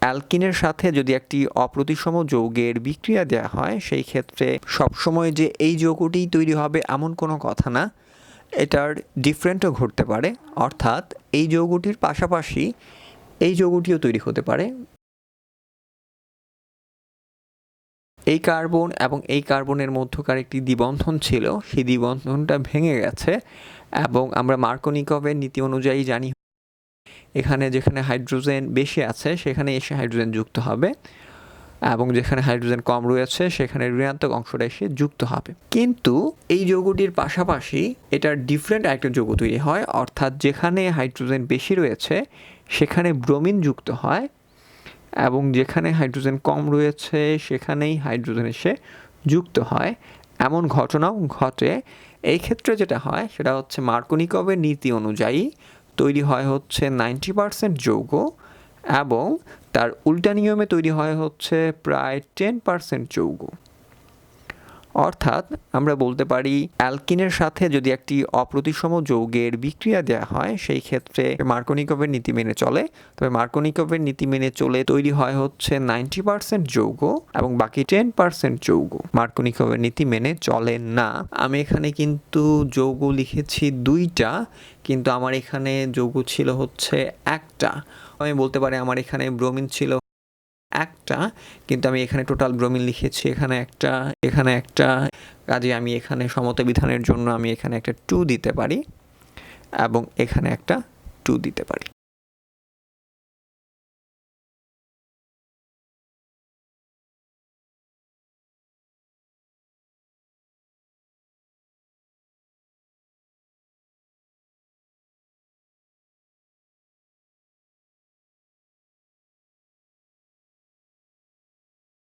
অ্যালকিনের সাথে যদি একটি অপ্রতিসম যৌগের বিক্রিয়া দেওয়া হয় সেই ক্ষেত্রে সবসময় যে এই যৌগটিই তৈরি হবে এমন কোনো কথা না, এটার ডিফারেন্টও ঘটতে পারে। অর্থাৎ এই যৌগটির পাশাপাশি এই যৌগটিও তৈরি হতে পারে। এই কার্বন এবং এই কার্বনের মধ্যকার একটি দ্বিবন্ধন ছিল, সেই দ্বিবন্ধনটা ভেঙে গেছে এবং আমরা মার্কোনিকভের নীতি অনুযায়ী জানি এখানে যেখানে হাইড্রোজেন বেশি আছে সেখানে এসে হাইড্রোজেন যুক্ত হবে এবং যেখানে হাইড্রোজেন কম রয়েছে সেখানে ঋণাত্মক অংশটা এসে যুক্ত হবে। কিন্তু এই যৌগটির পাশাপাশি এটার ডিফারেন্ট একটা যৌগ তৈরি হয়, অর্থাৎ যেখানে হাইড্রোজেন বেশি রয়েছে সেখানে ব্রোমিন যুক্ত হয় এবং যেখানে হাইড্রোজেন কম রয়েছে সেখানেই হাইড্রোজেন এসে যুক্ত হয়। এমন ঘটনাও ঘটে। এই ক্ষেত্রে যেটা হয় সেটা হচ্ছে মার্কোনিকভের নীতি অনুযায়ী তৈরি হয় হচ্ছে 90% যৌগ এবং তার উল্টা নিয়মে তৈরি হয় হচ্ছে প্রায় 10% যৌগ। অর্থাৎ আমরা বলতে পারি অ্যালকিনের সাথে যদি একটি অপ্রতিসম যৌগের বিক্রিয়া দেওয়া হয় সেই ক্ষেত্রে মার্কোনিকভের নীতি মেনে চলে, তবে মার্কোনিকভের নীতি মেনে চলে তৈরি হয় হচ্ছে 90% যৌগ এবং বাকি 10% যৌগ মার্কোনিকভের নীতি মেনে চলে না। আমি এখানে কিন্তু যৌগ লিখেছি 2টা, কিন্তু আমার এখানে যৌগ ছিল হচ্ছে 1টা। আমি বলতে পারি আমার এখানে ব্রোমিন ছিল 1টা, কিন্তু আমি এখানে টোটাল ব্রোমিন লিখেছি এখানে একটা, কাজে আমি এখানে সমতা বিধানের জন্য আমি এখানে একটা 2 দিতে পারি এবং এখানে একটা 2 দিতে পারি।